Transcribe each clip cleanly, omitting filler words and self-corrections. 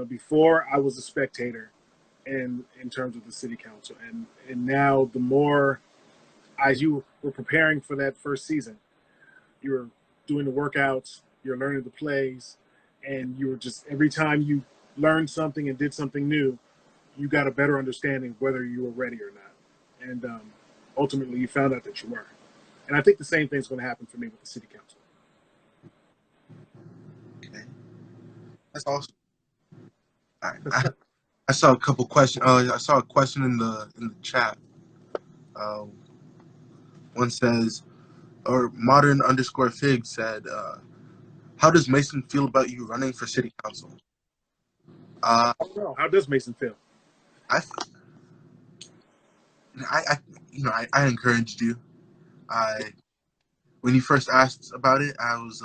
Before I was a spectator in terms of the city council, and now the more as you were preparing for that first season, you were doing the workouts, you're learning the plays, and you were just every time you learned something and did something new, you got a better understanding of whether you were ready or not. And ultimately, you found out that you were. And I think the same thing's going to happen for me with the city council. Okay, that's awesome. I saw a couple questions. I saw a question in the chat. Uh, One says, or modern_fig said, how does Mason feel about you running for city council? I don't know. How does Mason feel? I, I encouraged you. When you first asked about it, I was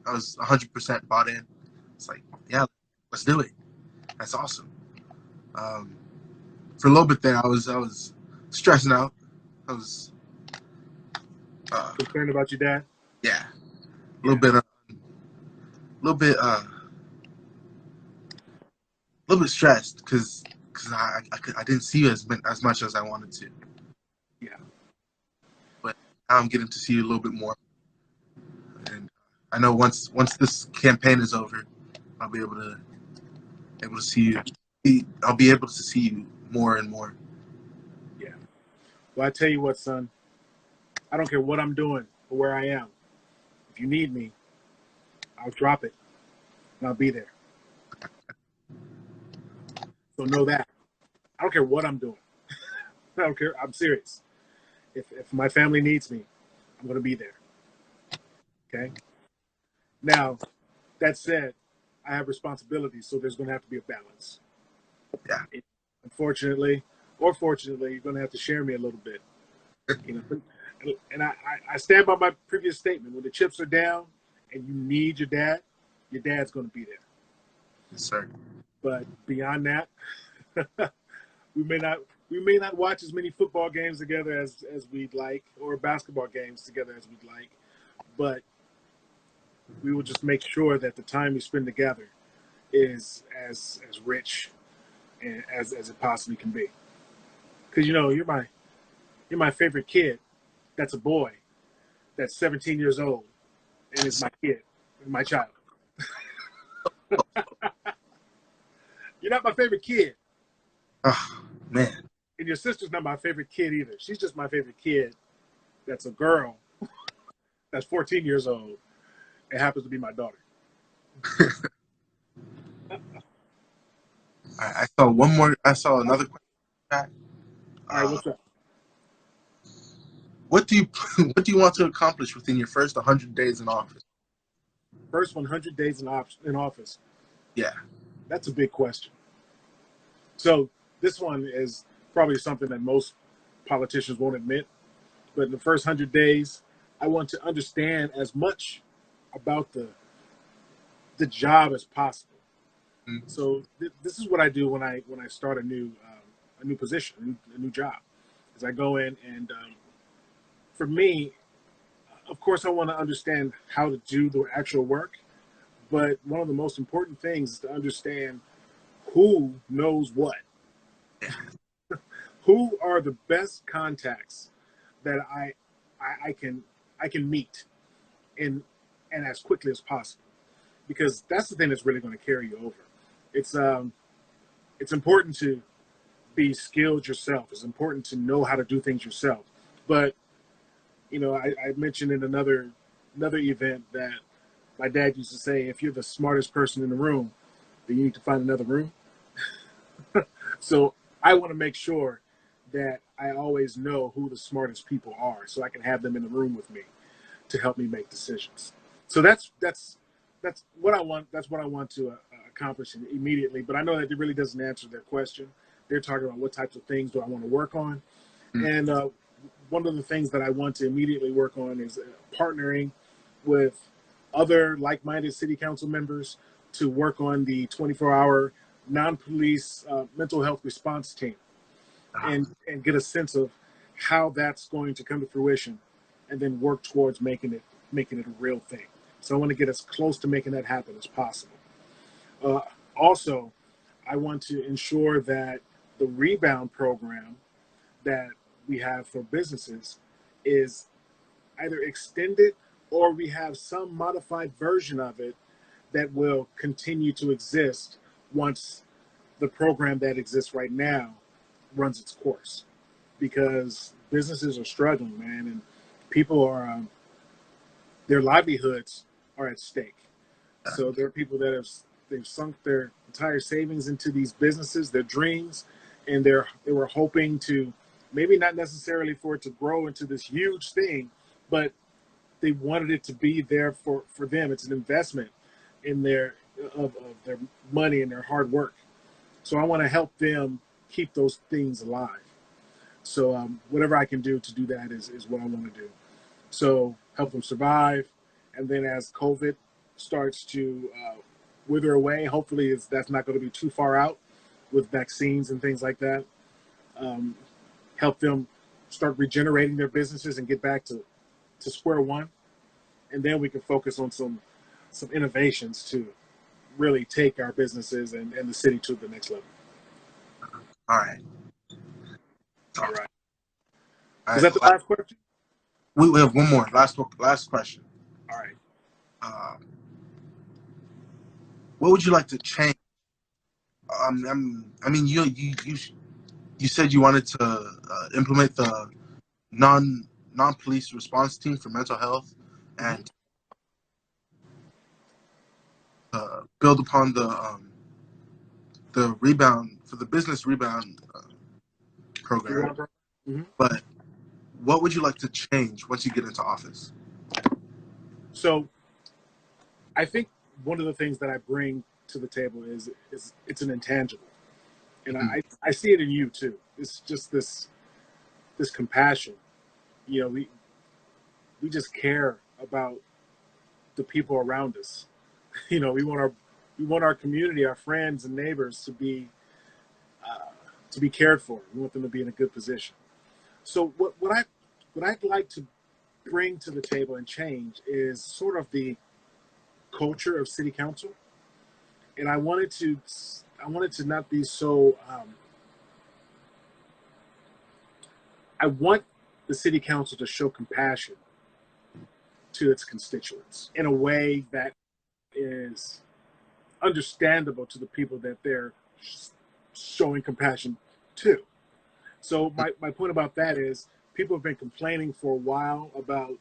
100% bought in. It's like, yeah, let's do it. That's awesome. For a little bit there, I was stressing out. I was concerned about your dad. Yeah, a little bit stressed because I didn't see you as much as I wanted to. Yeah, but now I'm getting to see you a little bit more, and I know once this campaign is over, I'll be able to see you. I'll be able to see you more and more. Yeah. Well, I tell you what, son. I don't care what I'm doing or where I am. If you need me, I'll drop it and I'll be there. So know that. I don't care what I'm doing. I don't care. I'm serious. If my family needs me, I'm going to be there. Okay? Now, that said, I have responsibilities, so there's going to have to be a balance. Yeah. Unfortunately, or fortunately, you're going to have to share me a little bit. And I stand by my previous statement. When the chips are down and you need your dad's going to be there. Yes, sir. But beyond that, we may not watch as many football games together as we'd like, or basketball games together as we'd like, but we will just make sure that the time we spend together is as rich and as it possibly can be. Because you're my favorite kid. That's a boy. That's 17 years old, and is my kid, my child. You're not my favorite kid. Oh, man. And your sister's not my favorite kid either. She's just my favorite kid. That's a girl. That's 14 years old. It happens to be my daughter. I saw one more. I saw another question. All right, what's up? What do you want to accomplish within your first 100 days in office? First 100 days in office. Yeah. That's a big question. So this one is probably something that most politicians won't admit. But in the first 100 days, I want to understand as much about the job as possible. Mm-hmm. So this is what I do when I start a new position, a new job. Is I go in and for me, of course, I want to understand how to do the actual work. But one of the most important things is to understand who knows what. Who are the best contacts that I can meet and as quickly as possible, because that's the thing that's really going to carry you over. It's important to be skilled yourself. It's important to know how to do things yourself. But I mentioned in another event that my dad used to say, if you're the smartest person in the room, then you need to find another room. So I want to make sure that I always know who the smartest people are, so I can have them in the room with me to help me make decisions. So that's what I want. That's what I want to accomplish immediately. But I know that it really doesn't answer their question. They're talking about what types of things do I want to work on, and one of the things that I want to immediately work on is partnering with other like-minded city council members to work on the 24-hour non-police mental health response team, and get a sense of how that's going to come to fruition, and then work towards making it a real thing. So I want to get as close to making that happen as possible. Also, I want to ensure that the rebound program that we have for businesses is either extended or we have some modified version of it that will continue to exist once the program that exists right now runs its course. Because businesses are struggling, man, and people are their livelihoods are at stake. So there are people that they've sunk their entire savings into these businesses, their dreams, and they were hoping to, maybe not necessarily for it to grow into this huge thing, but they wanted it to be there for them. It's an investment in of their money and their hard work. So I want to help them keep those things alive. So whatever I can do to do that is what I want to do. So help them survive, and then as COVID starts to wither away, hopefully that's not going to be too far out with vaccines and things like that. Help them start regenerating their businesses and get back to square one, and then we can focus on some innovations to really take our businesses and the city to the next level. All right. All right. All Was right. that the last question? We have one more. Last question. All right. What would you like to change? I mean, you said you wanted to implement the non-police response team for mental health and build upon the rebound for the business rebound program. Mm-hmm. But what would you like to change once you get into office? So I think one of the things that I bring to the table is it's an intangible, and I see it in you too. It's just this compassion. You know, we just care about the people around us. You know, we want our community, our friends and neighbors to be cared for. We want them to be in a good position. So what I'd like to bring to the table and change is sort of the culture of city council, and I wanted to not be so. I want the city council to show compassion to its constituents in a way that is understandable to the people that they're showing compassion to. So my point about that is people have been complaining for a while about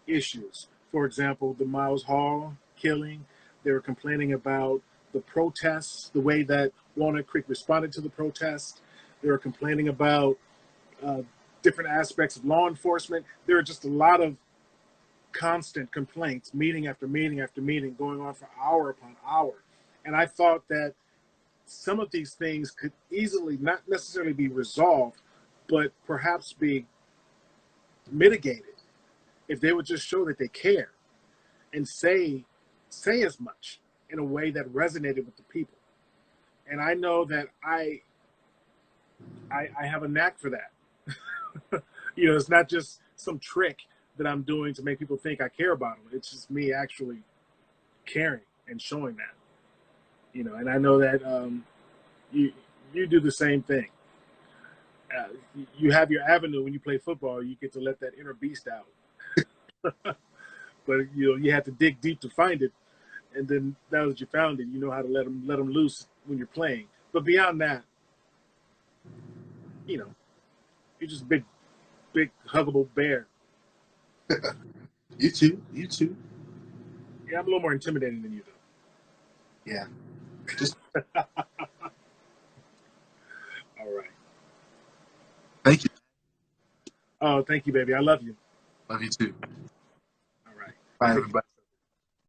issues. For example, the Miles Hall killing. They were complaining about the protests, the way that Walnut Creek responded to the protest. They were complaining about different aspects of law enforcement. There are just a lot of constant complaints, meeting after meeting after meeting, going on for hour upon hour. And I thought that some of these things could easily not necessarily be resolved, but perhaps be mitigated if they would just show that they care and say as much in a way that resonated with the people. And I know that I have a knack for that. You know, it's not just some trick that I'm doing to make people think I care about them. It's just me actually caring and showing that. You know, and I know that you do the same thing. You have your avenue when you play football. You get to let that inner beast out. But you have to dig deep to find it, and then now that you found it, you know how to let them loose when you're playing. But beyond that, you know, you're just a big huggable bear. You too. Yeah, I'm a little more intimidating than you, though. Yeah. Just all right. Thank you. Oh, thank you, baby. I love you. Love you too. All right. Bye, everybody.